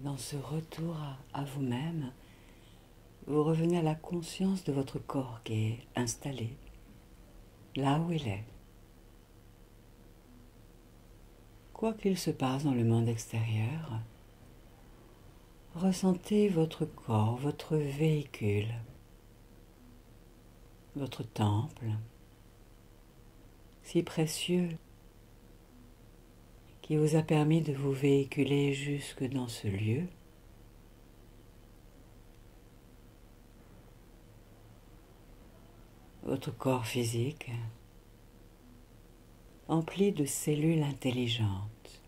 dans ce retour à vous-même, vous revenez à la conscience de votre corps qui est installé là où il est. Quoi qu'il se passe dans le monde extérieur, ressentez votre corps, votre véhicule, votre temple, si précieux, qui vous a permis de vous véhiculer jusque dans ce lieu. Votre corps physique, empli de cellules intelligentes,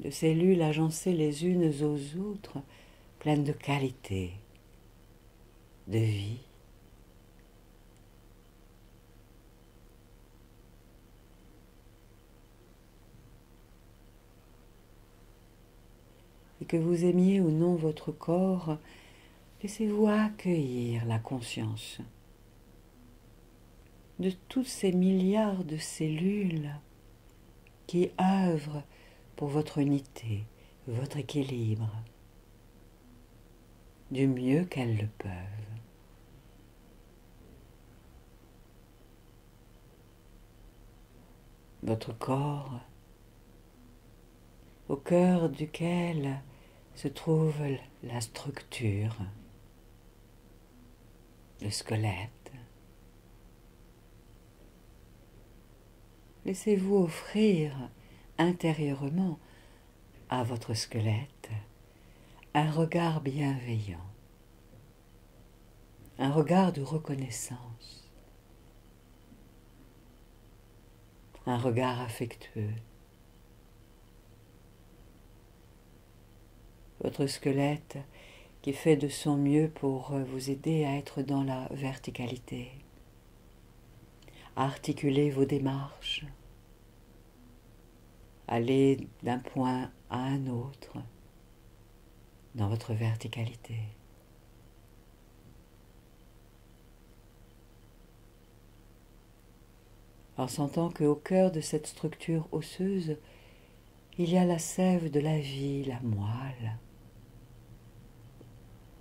de cellules agencées les unes aux autres, pleines de qualité, de vie. Et que vous aimiez ou non votre corps, laissez-vous accueillir la conscience de tous ces milliards de cellules qui œuvrent pour votre unité, votre équilibre, du mieux qu'elles le peuvent. Votre corps, au cœur duquel se trouve la structure, le squelette. Laissez-vous offrir intérieurement à votre squelette un regard bienveillant, un regard de reconnaissance, un regard affectueux. Votre squelette qui fait de son mieux pour vous aider à être dans la verticalité, à articuler vos démarches, aller d'un point à un autre dans votre verticalité. En sentant qu'au cœur de cette structure osseuse, il y a la sève de la vie, la moelle,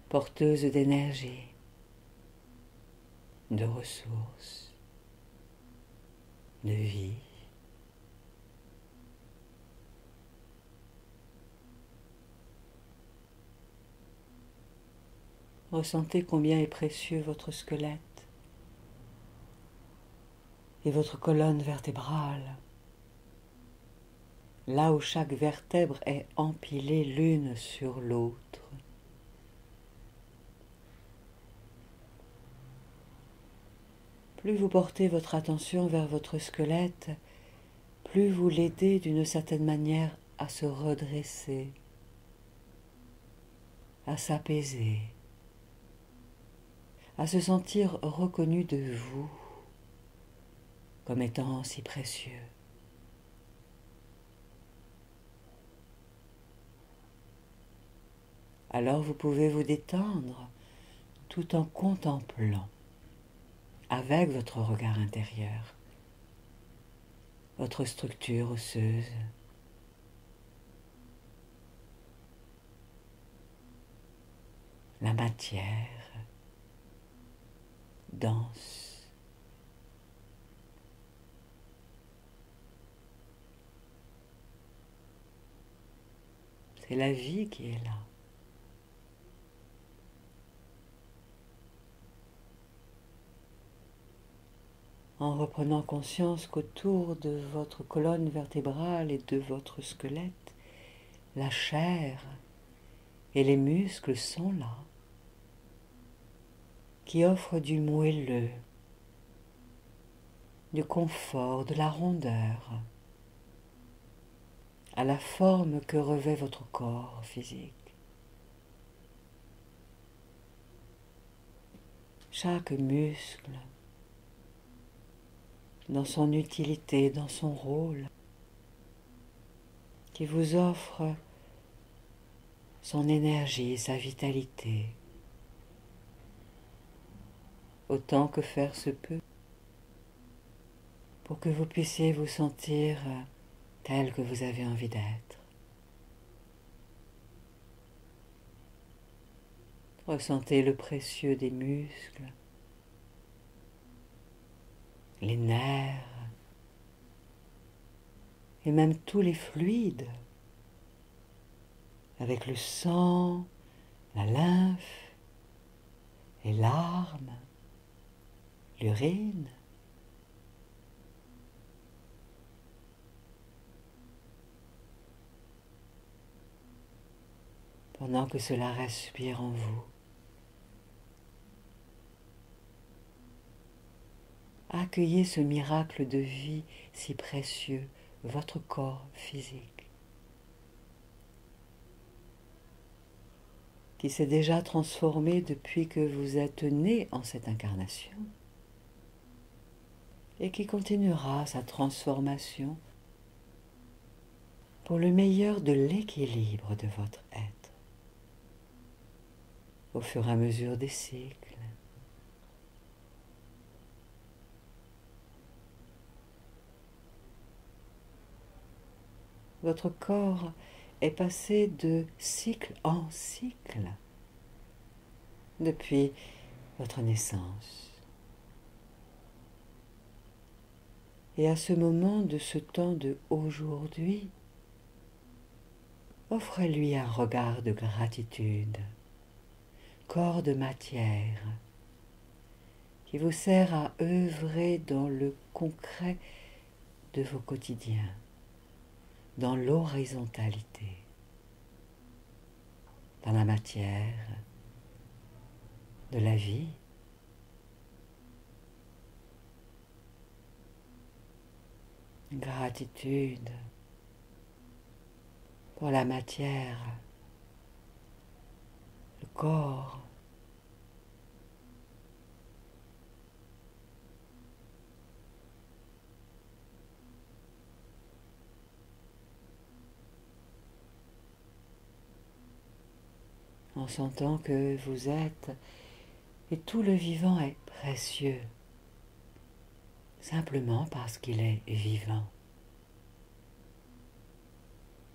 porteuse d'énergie, de ressources, de vie. Ressentez combien est précieux votre squelette et votre colonne vertébrale, là où chaque vertèbre est empilée l'une sur l'autre. Plus vous portez votre attention vers votre squelette, plus vous l'aidez d'une certaine manière à se redresser, à s'apaiser, à se sentir reconnu de vous comme étant si précieux. Alors vous pouvez vous détendre tout en contemplant avec votre regard intérieur votre structure osseuse, la matière dense, c'est la vie qui est là. En reprenant conscience qu'autour de votre colonne vertébrale et de votre squelette, la chair et les muscles sont là, qui offrent du moelleux, du confort, de la rondeur, à la forme que revêt votre corps physique. Chaque muscle, dans son utilité, dans son rôle, qui vous offre son énergie, sa vitalité, autant que faire se peut, pour que vous puissiez vous sentir tel que vous avez envie d'être. Ressentez le précieux des muscles, les nerfs et même tous les fluides, avec le sang, la lymphe, les larmes, l'urine. Pendant que cela respire en vous, accueillez ce miracle de vie si précieux, votre corps physique, qui s'est déjà transformé depuis que vous êtes né en cette incarnation et qui continuera sa transformation pour le meilleur de l'équilibre de votre être au fur et à mesure des cycles. Votre corps est passé de cycle en cycle depuis votre naissance. Et à ce moment de ce temps de aujourd'hui, offrez-lui un regard de gratitude, corps de matière, qui vous sert à œuvrer dans le concret de vos quotidiens, dans l'horizontalité, dans la matière de la vie. Gratitude pour la matière, le corps, en sentant que vous êtes et tout le vivant est précieux, simplement parce qu'il est vivant.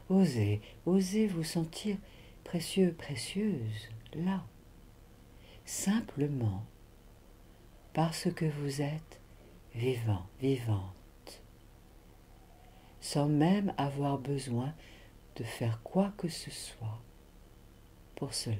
Osez vous sentir précieux, précieuse, là, simplement parce que vous êtes vivant, vivante, sans même avoir besoin de faire quoi que ce soit pour cela.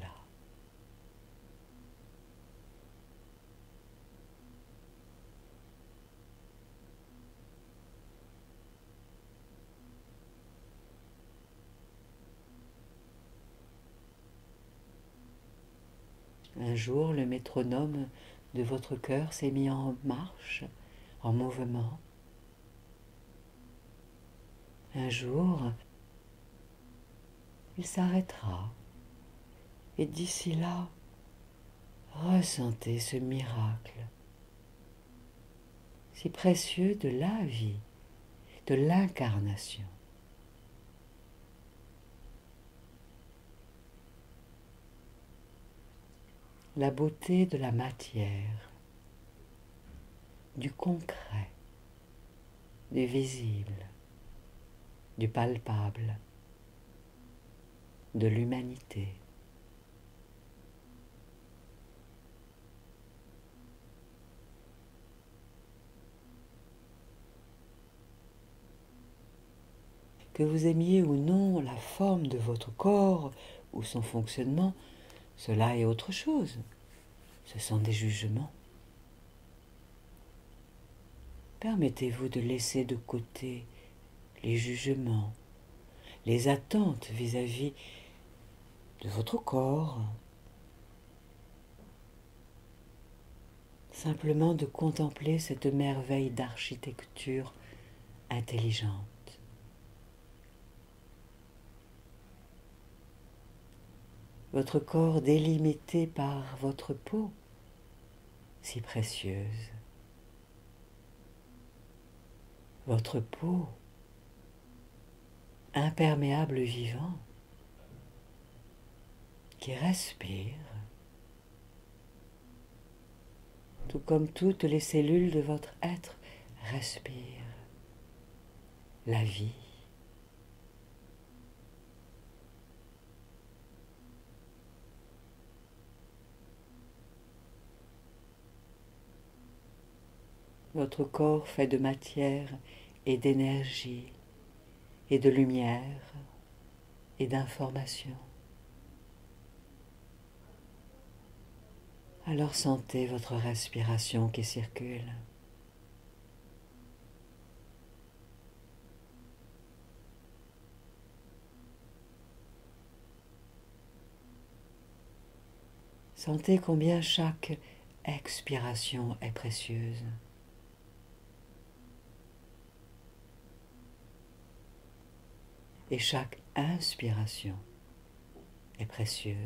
Un jour, le métronome de votre cœur s'est mis en marche, en mouvement. Un jour, il s'arrêtera. Et d'ici là, ressentez ce miracle si précieux de la vie, de l'incarnation. La beauté de la matière, du concret, du visible, du palpable, de l'humanité. Que vous aimiez ou non la forme de votre corps ou son fonctionnement, cela est autre chose. Ce sont des jugements. Permettez-vous de laisser de côté les jugements, les attentes vis-à-vis de votre corps. Simplement de contempler cette merveille d'architecture intelligente. Votre corps délimité par votre peau, si précieuse. Votre peau, imperméable vivant, qui respire, tout comme toutes les cellules de votre être respirent la vie, Votre corps fait de matière et d'énergie et de lumière et d'information. Alors sentez votre respiration qui circule. Sentez combien chaque expiration est précieuse. Et chaque inspiration est précieuse,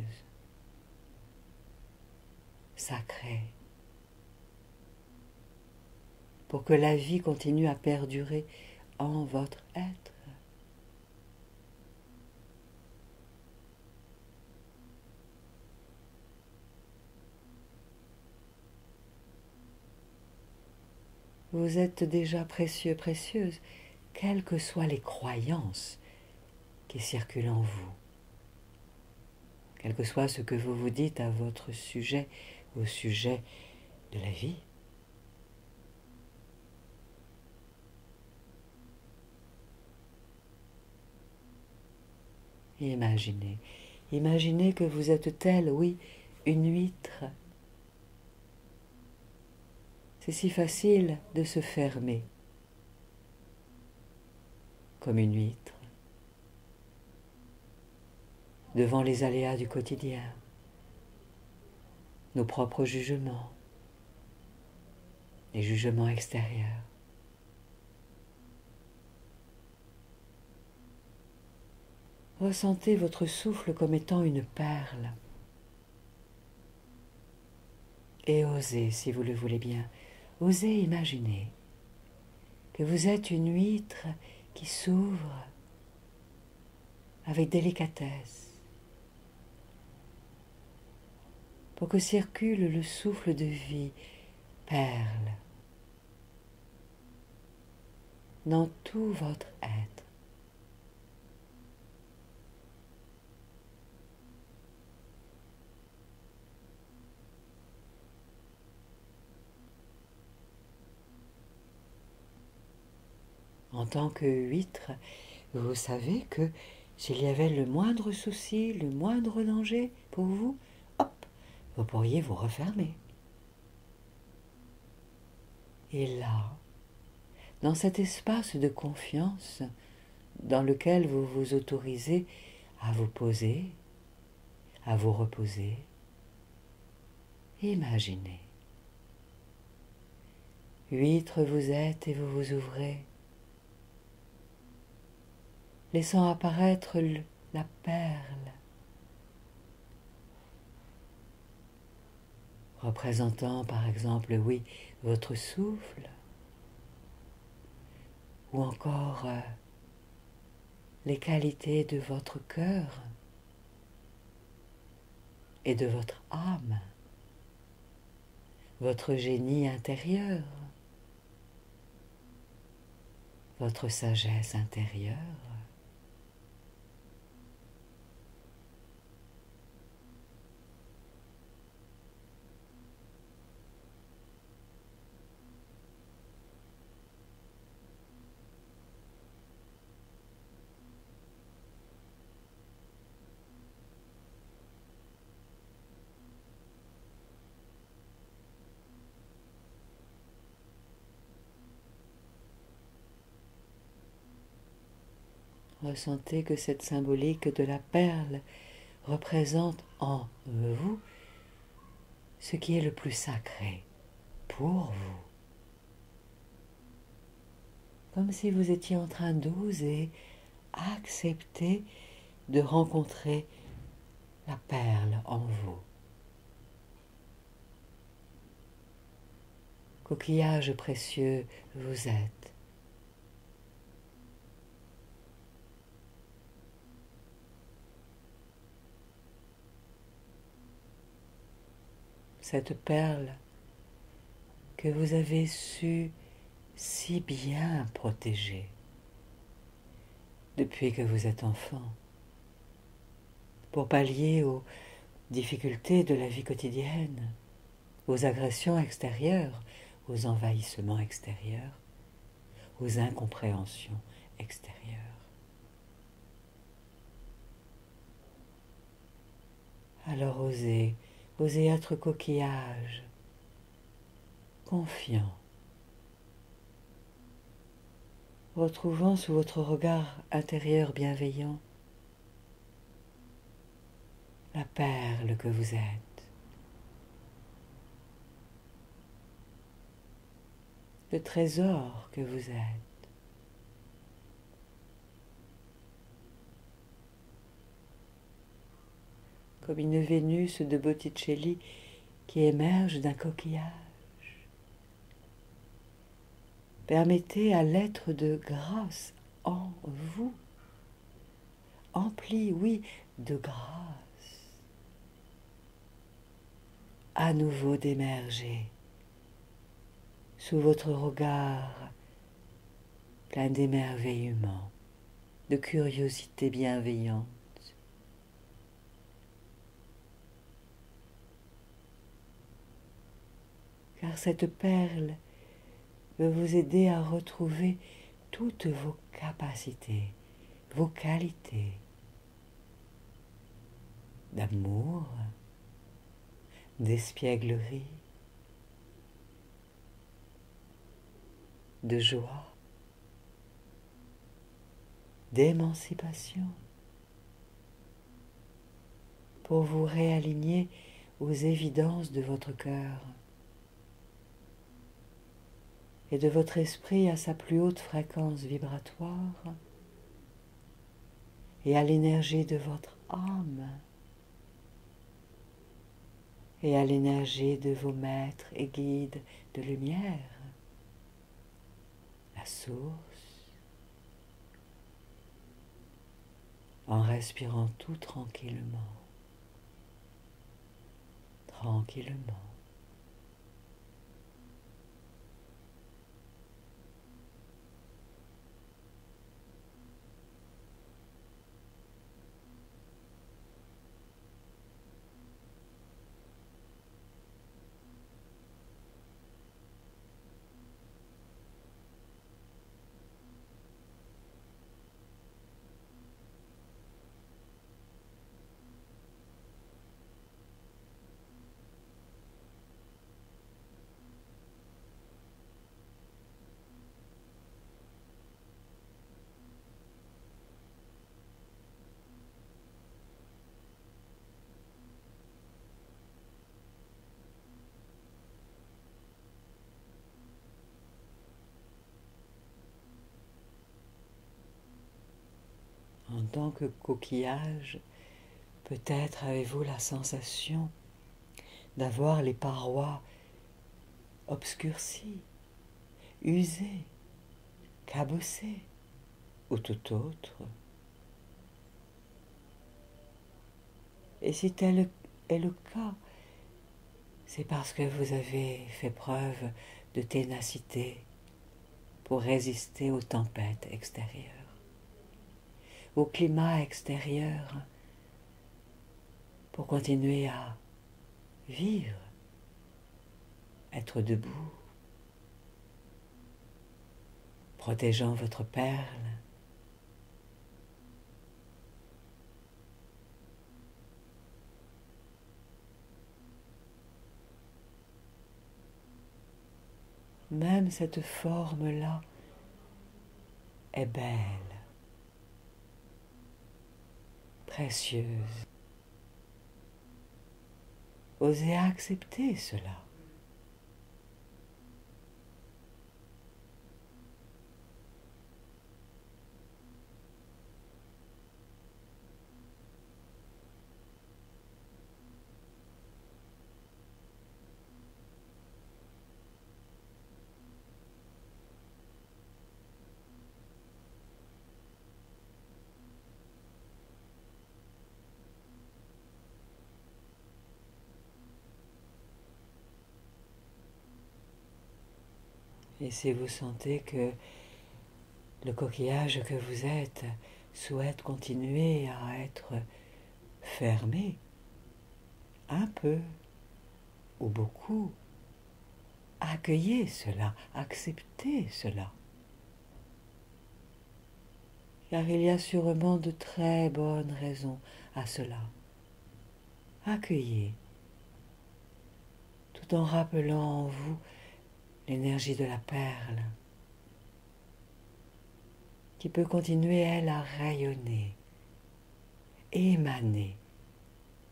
sacrée, pour que la vie continue à perdurer en votre être. Vous êtes déjà précieux, précieuse, quelles que soient les croyances qui circulent en vous, quel que soit ce que vous vous dites à votre sujet, au sujet de la vie. Imaginez, imaginez que vous êtes telle, oui, une huître. C'est si facile de se fermer, comme une huître, devant les aléas du quotidien, nos propres jugements, les jugements extérieurs. Ressentez votre souffle comme étant une perle. Et osez, si vous le voulez bien, osez imaginer que vous êtes une huître qui s'ouvre avec délicatesse pour que circule le souffle de vie, perle, dans tout votre être. En tant que huître, vous savez que s'il y avait le moindre souci, le moindre danger pour vous, hop, vous pourriez vous refermer. Et là, dans cet espace de confiance dans lequel vous vous autorisez à vous poser, à vous reposer, imaginez. Huître vous êtes et vous vous ouvrez, laissant apparaître la perle, représentant par exemple, oui, votre souffle, ou encore les qualités de votre cœur et de votre âme, votre génie intérieur, votre sagesse intérieure. Ressentez que cette symbolique de la perle représente en vous ce qui est le plus sacré pour vous. Comme si vous étiez en train d'oser accepter de rencontrer la perle en vous. Coquillage précieux, vous êtes. Cette perle que vous avez su si bien protéger depuis que vous êtes enfant, pour pallier aux difficultés de la vie quotidienne, aux agressions extérieures, aux envahissements extérieurs, aux incompréhensions extérieures. Alors osez être coquillage, confiant, retrouvant sous votre regard intérieur bienveillant la perle que vous êtes, le trésor que vous êtes. Comme une Vénus de Botticelli qui émerge d'un coquillage. Permettez à l'être de grâce en vous, empli, oui, de grâce, à nouveau d'émerger sous votre regard plein d'émerveillement, de curiosité bienveillante. Car cette perle veut vous aider à retrouver toutes vos capacités, vos qualités d'amour, d'espièglerie, de joie, d'émancipation, pour vous réaligner aux évidences de votre cœur et de votre esprit à sa plus haute fréquence vibratoire et à l'énergie de votre âme et à l'énergie de vos maîtres et guides de lumière, la source, en respirant tout tranquillement, tranquillement. En tant que coquillage, peut-être avez-vous la sensation d'avoir les parois obscurcies, usées, cabossées, ou tout autre. Et si tel est le cas, c'est parce que vous avez fait preuve de ténacité pour résister aux tempêtes extérieures, au climat extérieur, pour continuer à vivre, être debout, protégeant votre perle. Même cette forme-là est belle, précieuse. Osez accepter cela. Et si vous sentez que le coquillage que vous êtes souhaite continuer à être fermé, un peu ou beaucoup, accueillez cela, acceptez cela. Car il y a sûrement de très bonnes raisons à cela. Accueillez, tout en rappelant en vous l'énergie de la perle, qui peut continuer, elle, à rayonner, émaner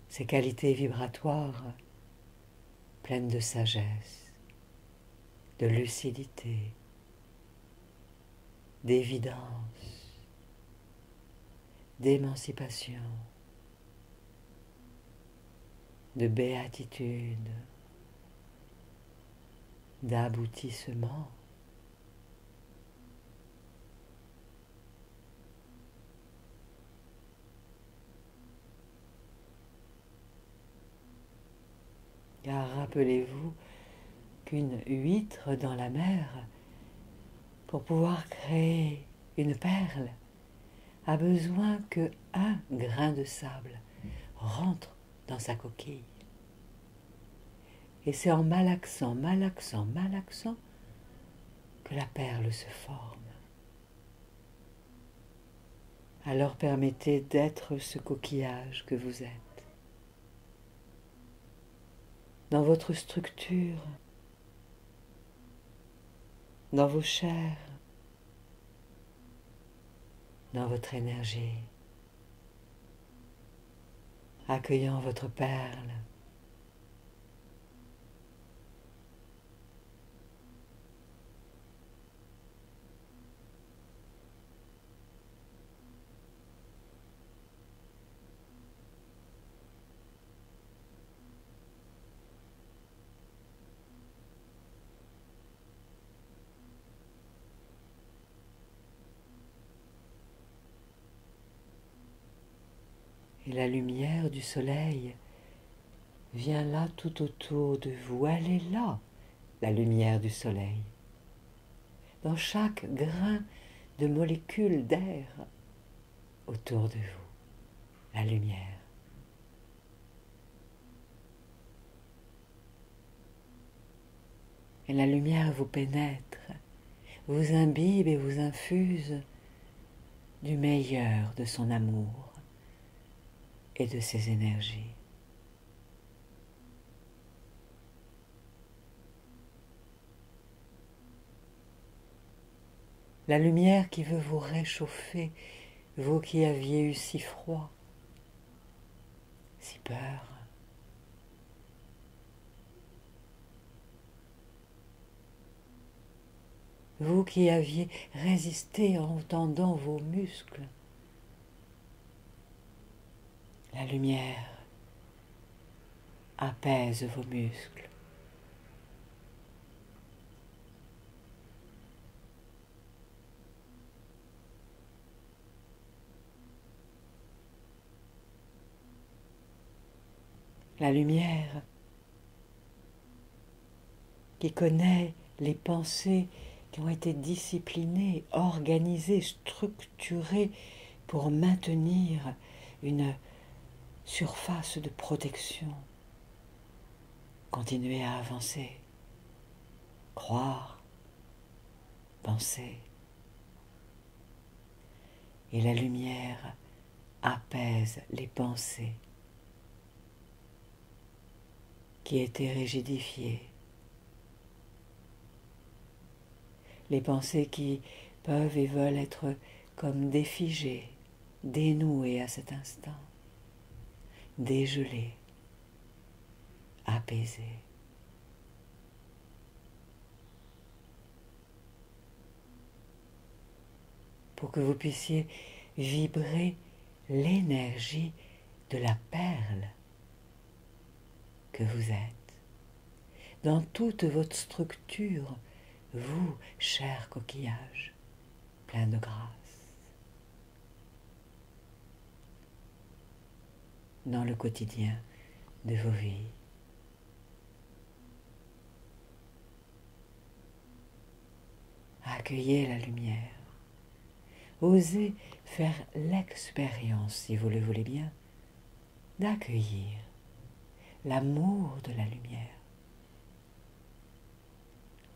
ses qualités vibratoires pleines de sagesse, de lucidité, d'évidence, d'émancipation, de béatitude, d'aboutissement. Car rappelez-vous qu'une huître dans la mer, pour pouvoir créer une perle, a besoin que un grain de sable rentre dans sa coquille. Et c'est en malaxant, malaxant, malaxant que la perle se forme. Alors permettez d'être ce coquillage que vous êtes. Dans votre structure, dans vos chairs, dans votre énergie, accueillant votre perle. Et la lumière du soleil vient là tout autour de vous. Elle est là, la lumière du soleil. Dans chaque grain de molécules d'air autour de vous, la lumière. Et la lumière vous pénètre, vous imbibe et vous infuse du meilleur de son amour et de ses énergies. La lumière qui veut vous réchauffer, vous qui aviez eu si froid, si peur. Vous qui aviez résisté en tendant vos muscles. La lumière apaise vos muscles. La lumière qui connaît les pensées qui ont été disciplinées, organisées, structurées pour maintenir une surface de protection. Continuez à avancer, croire, penser. Et la lumière apaise les pensées qui étaient rigidifiées. Les pensées qui peuvent et veulent être comme défigées, dénouées à cet instant, dégelées, apaisées. Pour que vous puissiez vibrer l'énergie de la perle que vous êtes, dans toute votre structure, vous, cher coquillage, plein de grâce, dans le quotidien de vos vies. Accueillez la lumière. Osez faire l'expérience, si vous le voulez bien, d'accueillir l'amour de la lumière.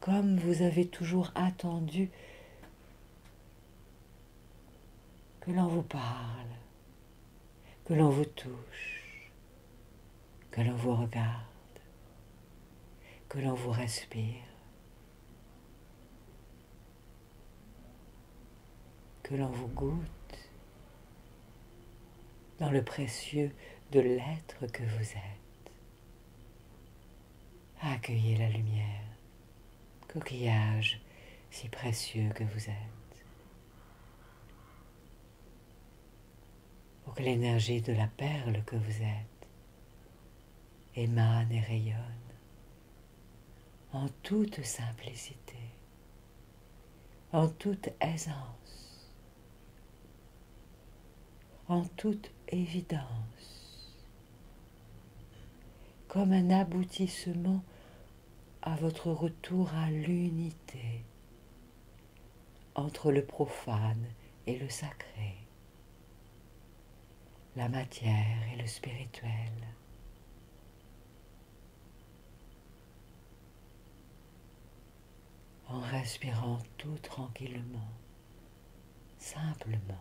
comme vous avez toujours attendu que l'on vous parle, que l'on vous touche, que l'on vous regarde, que l'on vous respire, que l'on vous goûte dans le précieux de l'être que vous êtes. Accueillez la lumière, coquillage si précieux que vous êtes, pour que l'énergie de la perle que vous êtes émane et rayonne en toute simplicité, en toute aisance, en toute évidence, comme un aboutissement à votre retour à l'unité entre le profane et le sacré, la matière et le spirituel. En respirant tout tranquillement, simplement.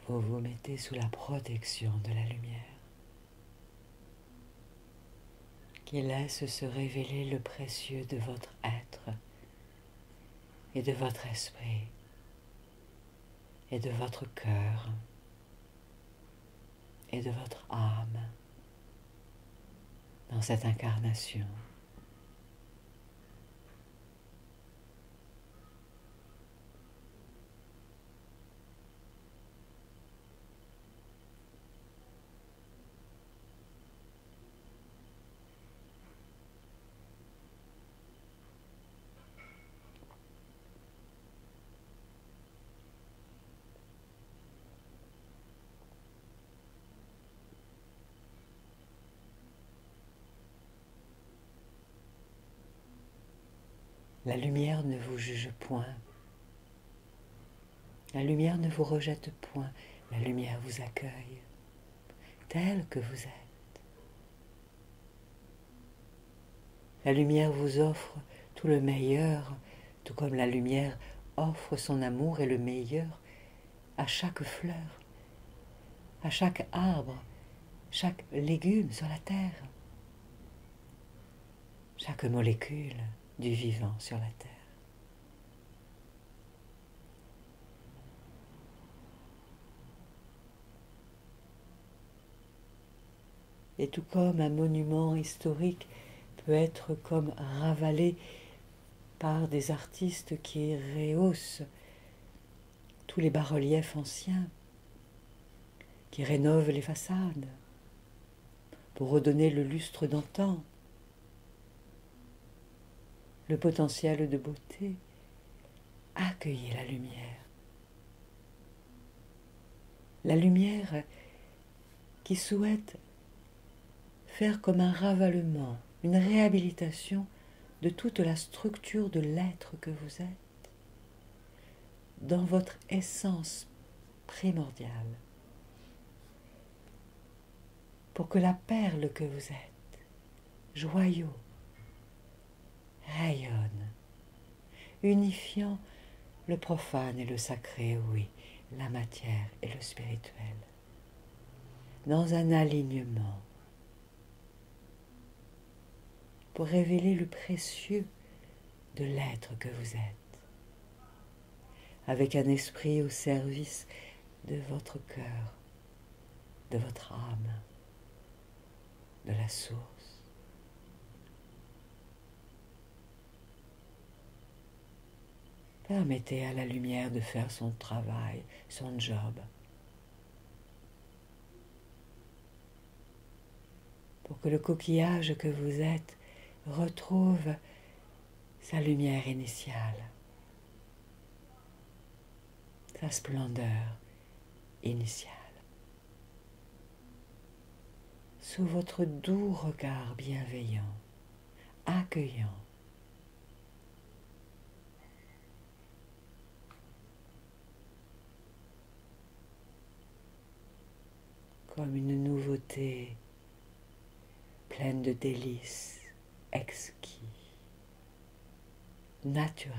Vous vous mettez sous la protection de la lumière qui laisse se révéler le précieux de votre être et de votre esprit et de votre cœur et de votre âme dans cette incarnation. La lumière ne vous juge point. La lumière ne vous rejette point. La lumière vous accueille, tel que vous êtes. La lumière vous offre tout le meilleur, tout comme la lumière offre son amour et le meilleur à chaque fleur, à chaque arbre, chaque légume sur la terre, chaque molécule du vivant sur la terre. Et tout comme un monument historique peut être comme ravalé par des artistes qui rehaussent tous les bas-reliefs anciens, qui rénovent les façades pour redonner le lustre d'antan, le potentiel de beauté, accueillez la lumière. La lumière qui souhaite faire comme un ravalement, une réhabilitation de toute la structure de l'être que vous êtes, dans votre essence primordiale, pour que la perle que vous êtes, joyau, rayonne, unifiant le profane et le sacré, oui, la matière et le spirituel, dans un alignement, pour révéler le précieux de l'être que vous êtes, avec un esprit au service de votre cœur, de votre âme, de la source. Permettez à la lumière de faire son travail, son job, pour que le coquillage que vous êtes retrouve sa lumière initiale, sa splendeur initiale. Sous votre doux regard bienveillant, accueillant, comme une nouveauté pleine de délices, exquis, naturel.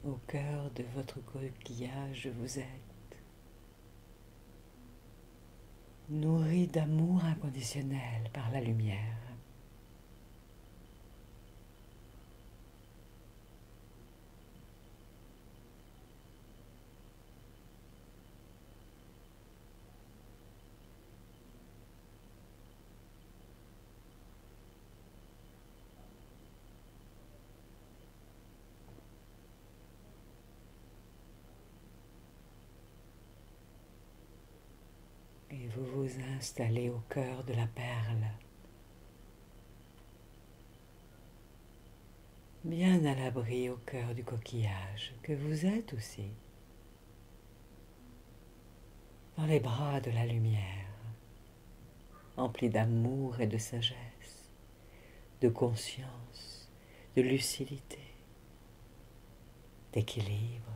Au cœur de votre coquillage, vous êtes nourri d'amour inconditionnel par la lumière. Et vous vous installez au cœur de la perle, bien à l'abri au cœur du coquillage que vous êtes aussi, dans les bras de la lumière, empli d'amour et de sagesse, de conscience, de lucidité, d'équilibre.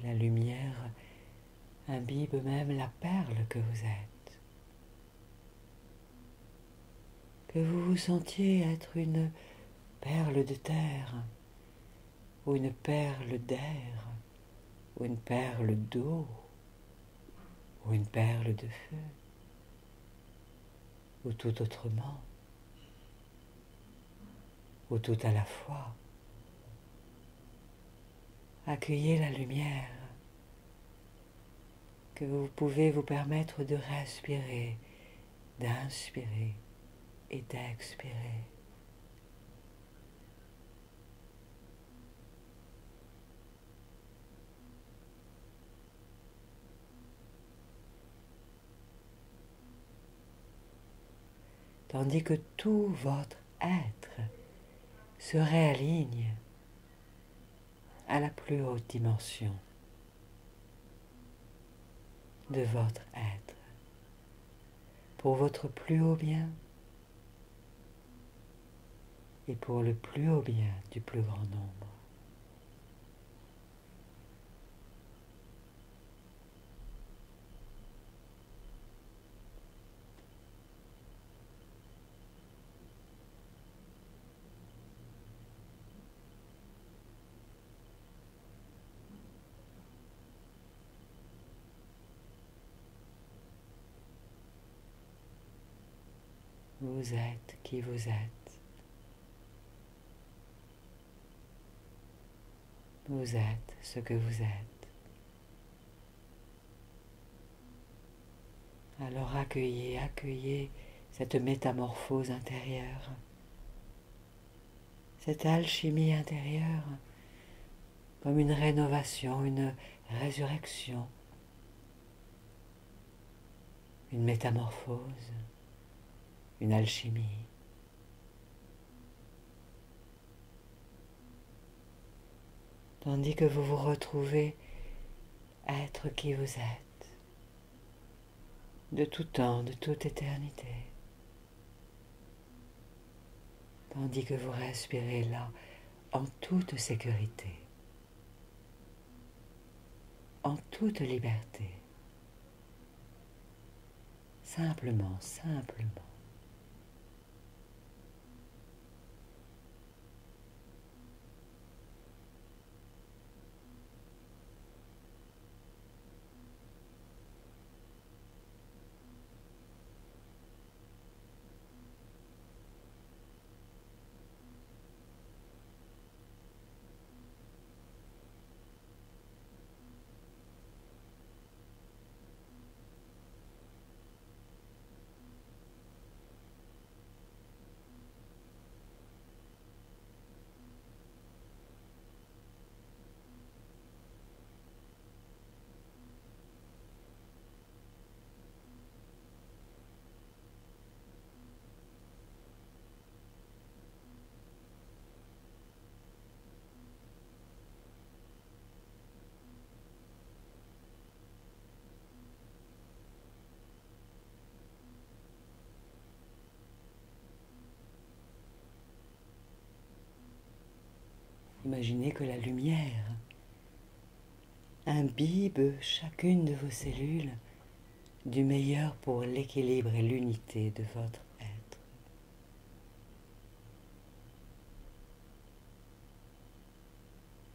La lumière imbibe même la perle que vous êtes. Que vous vous sentiez être une perle de terre, ou une perle d'air, ou une perle d'eau, ou une perle de feu, ou tout autrement, ou tout à la fois. Accueillez la lumière que vous pouvez vous permettre de respirer, d'inspirer et d'expirer. Tandis que tout votre être se réaligne à la plus haute dimension de votre être, pour votre plus haut bien et pour le plus haut bien du plus grand nombre. Vous êtes qui vous êtes. Vous êtes ce que vous êtes. Alors accueillez cette métamorphose intérieure, cette alchimie intérieure, comme une rénovation, une résurrection, une métamorphose, une alchimie. Tandis que vous vous retrouvez être qui vous êtes, de tout temps, de toute éternité. Tandis que vous respirez là, en toute sécurité, en toute liberté, simplement. Imaginez que la lumière imbibe chacune de vos cellules du meilleur pour l'équilibre et l'unité de votre être.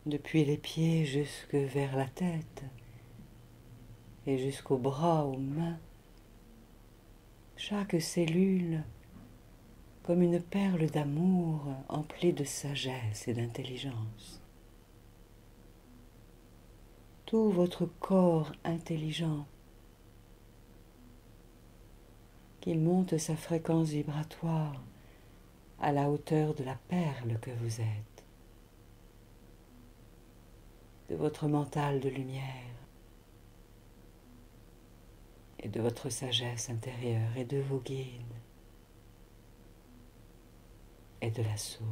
Depuis les pieds jusque vers la tête et jusqu'aux bras, aux mains, chaque cellule comme une perle d'amour emplie de sagesse et d'intelligence. Tout votre corps intelligent qui monte sa fréquence vibratoire à la hauteur de la perle que vous êtes, de votre mental de lumière et de votre sagesse intérieure et de vos guides et de la source.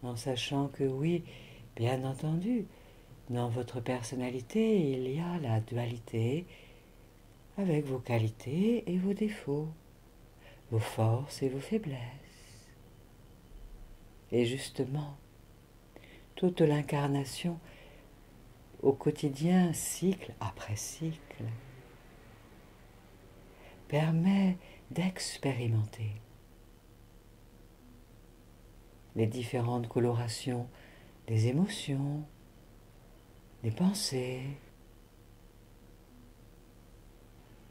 En sachant que oui, bien entendu, dans votre personnalité, il y a la dualité avec vos qualités et vos défauts, vos forces et vos faiblesses. Et justement, toute l'incarnation au quotidien, cycle après cycle, permet d'expérimenter les différentes colorations des émotions, des pensées,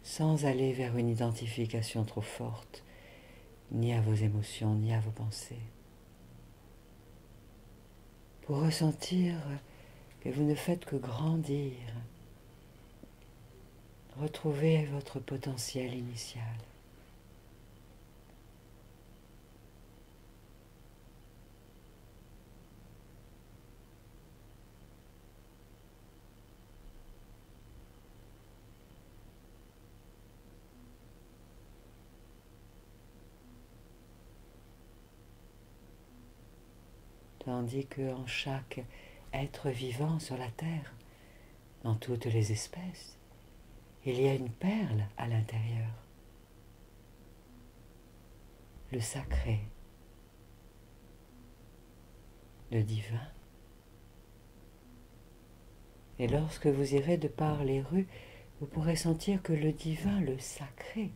sans aller vers une identification trop forte, ni à vos émotions, ni à vos pensées. Pour ressentir que vous ne faites que grandir, retrouver votre potentiel initial. Tandis qu'en chaque être vivant sur la terre, dans toutes les espèces, il y a une perle à l'intérieur, le sacré, le divin. Et lorsque vous irez de par les rues, vous pourrez sentir que le divin, le sacré,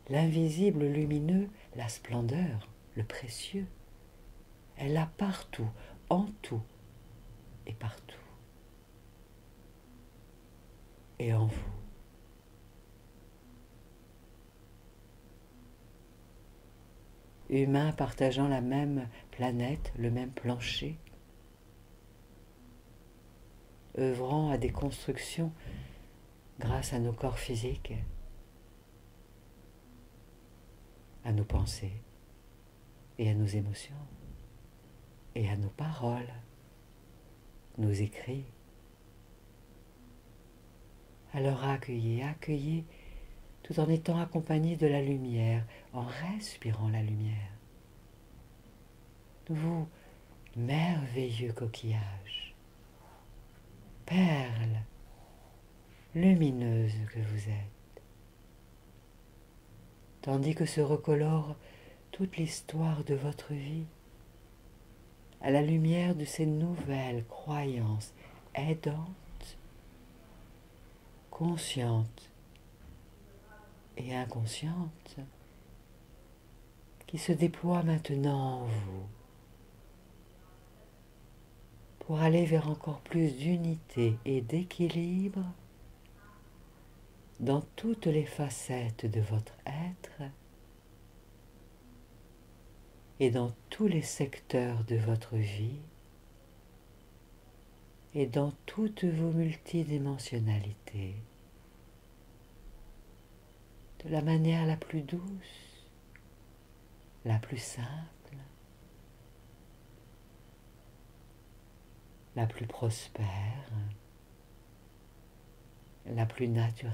l'invisible lumineux, la splendeur, le précieux. Elle l'a partout, en tout et partout. Et en vous. Humains partageant la même planète, le même plancher, œuvrant à des constructions grâce à nos corps physiques, à nos pensées et à nos émotions et à nos paroles, nos écrits. Alors accueillez, accueillez, tout en étant accompagné de la lumière, en respirant la lumière. Vous, merveilleux coquillage, perle lumineuse que vous êtes, tandis que se recolore toute l'histoire de votre vie, à la lumière de ces nouvelles croyances aidantes, conscientes et inconscientes, qui se déploient maintenant en vous, pour aller vers encore plus d'unité et d'équilibre dans toutes les facettes de votre être et dans tous les secteurs de votre vie et dans toutes vos multidimensionnalités, de la manière la plus douce, la plus simple, la plus prospère, la plus naturelle.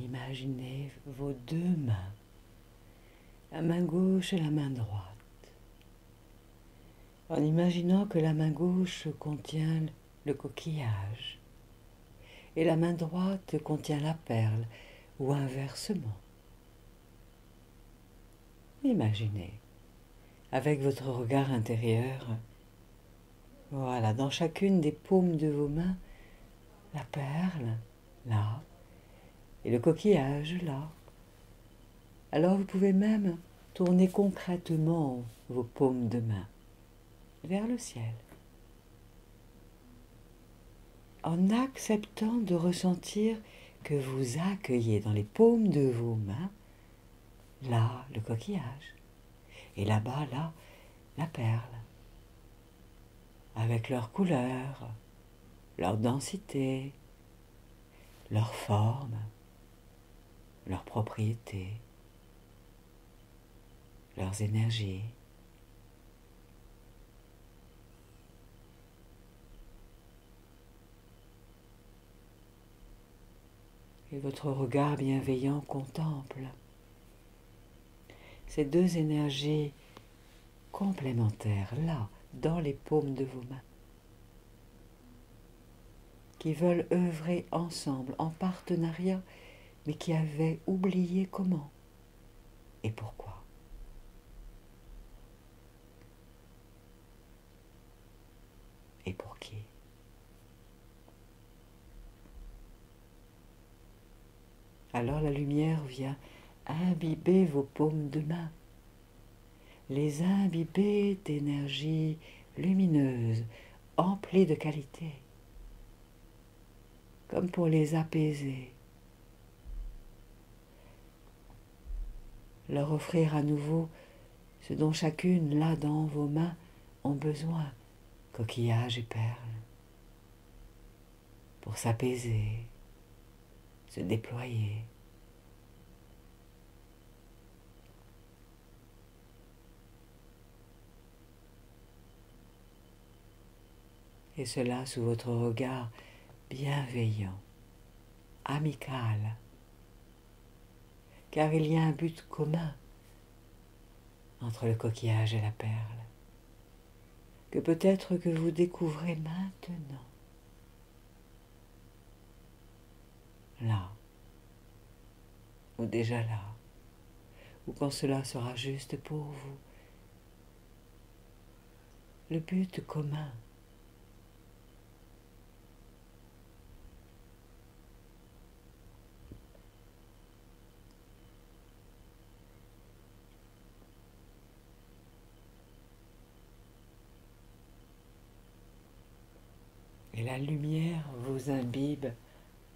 Imaginez vos deux mains, la main gauche et la main droite, en imaginant que la main gauche contient le coquillage et la main droite contient la perle, ou inversement. Imaginez, avec votre regard intérieur, voilà, dans chacune des paumes de vos mains, la perle, là, et le coquillage, là. Alors vous pouvez même tourner concrètement vos paumes de main vers le ciel, en acceptant de ressentir que vous accueillez dans les paumes de vos mains, là, le coquillage, et là-bas, là, la perle, avec leur couleur, leur densité, leur forme, leurs propriétés. leurs énergies. Et votre regard bienveillant contemple ces deux énergies complémentaires, là, dans les paumes de vos mains, qui veulent œuvrer ensemble, en partenariat, mais qui avaient oublié comment et pourquoi. Et pour qui. Alors la lumière vient imbiber vos paumes de main, les imbiber d'énergie lumineuse, emplie de qualité, comme pour les apaiser, leur offrir à nouveau ce dont chacune, là dans vos mains, ont besoin, coquillages et perles, pour s'apaiser, se déployer. Et cela sous votre regard bienveillant, amical, car il y a un but commun entre le coquillage et la perle, que peut-être que vous découvrez maintenant, là, ou déjà là, ou quand cela sera juste pour vous. Le but commun. Et la lumière vous imbibe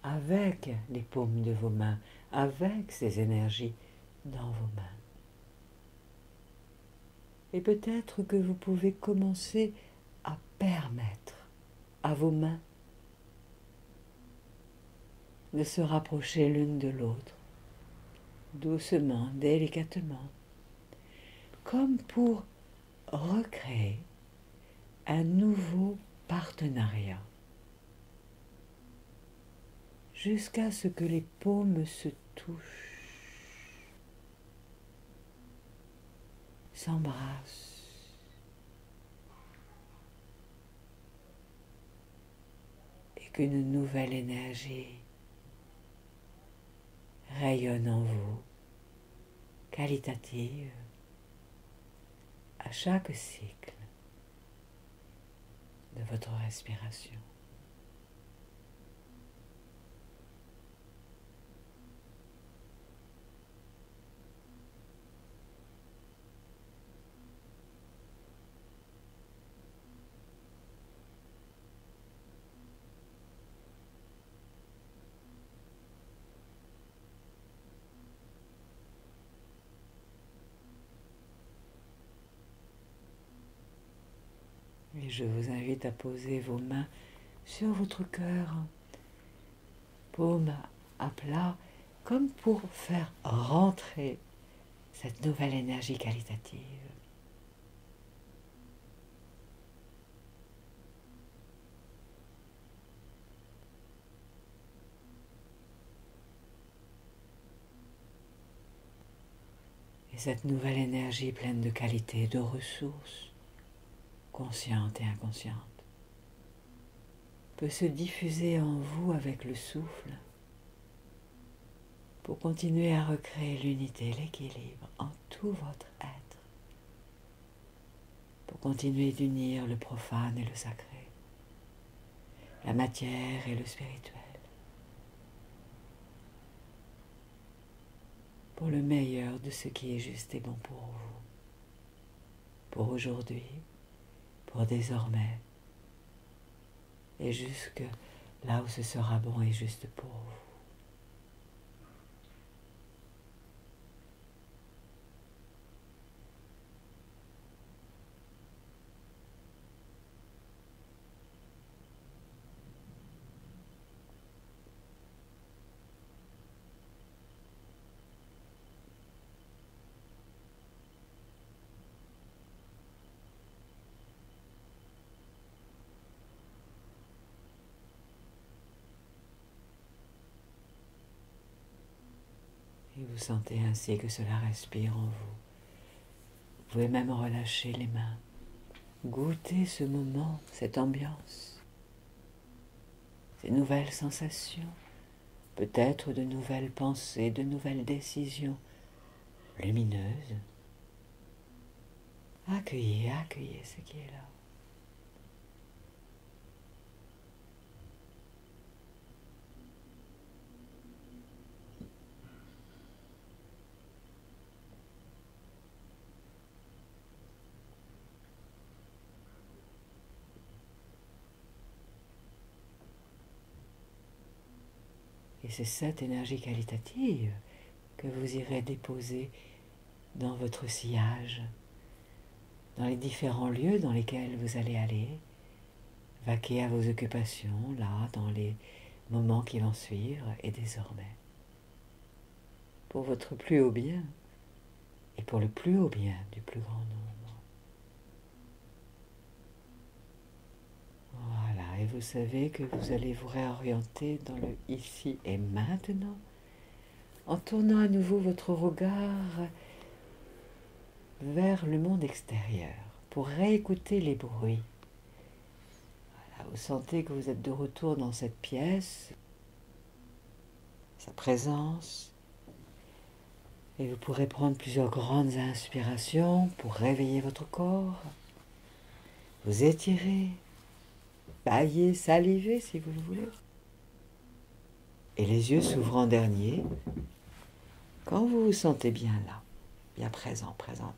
avec les paumes de vos mains, avec ces énergies dans vos mains. Et peut-être que vous pouvez commencer à permettre à vos mains de se rapprocher l'une de l'autre, doucement, délicatement, comme pour recréer un nouveau partenariat, jusqu'à ce que les paumes se touchent, s'embrassent, et qu'une nouvelle énergie rayonne en vous, qualitative, à chaque cycle de votre respiration. Et je vous invite à poser vos mains sur votre cœur, paume à plat, comme pour faire rentrer cette nouvelle énergie qualitative. Et cette nouvelle énergie pleine de qualité, de ressources, conscientes et inconscientes, peut se diffuser en vous avec le souffle pour continuer à recréer l'unité, l'équilibre en tout votre être, pour continuer d'unir le profane et le sacré, la matière et le spirituel, pour le meilleur de ce qui est juste et bon pour vous, pour aujourd'hui, pour désormais, et jusque là où ce sera bon et juste pour vous. sentez ainsi que cela respire en vous. Vous pouvez même relâcher les mains. Goûtez ce moment, cette ambiance, ces nouvelles sensations, peut-être de nouvelles pensées, de nouvelles décisions lumineuses. Accueillez, accueillez ce qui est là. Et c'est cette énergie qualitative que vous irez déposer dans votre sillage, dans les différents lieux dans lesquels vous allez aller, vaquer à vos occupations, là, dans les moments qui vont suivre, et désormais, pour votre plus haut bien, et pour le plus haut bien du plus grand nombre. Voilà, et vous savez que vous allez vous réorienter dans le ici et maintenant, en tournant à nouveau votre regard vers le monde extérieur, pour réécouter les bruits. Voilà, vous sentez que vous êtes de retour dans cette pièce, sa présence, et vous pourrez prendre plusieurs grandes inspirations pour réveiller votre corps, vous étirer, bailler, saliver si vous le voulez. Et les yeux s'ouvrent en dernier, quand vous vous sentez bien là, bien présent, présente.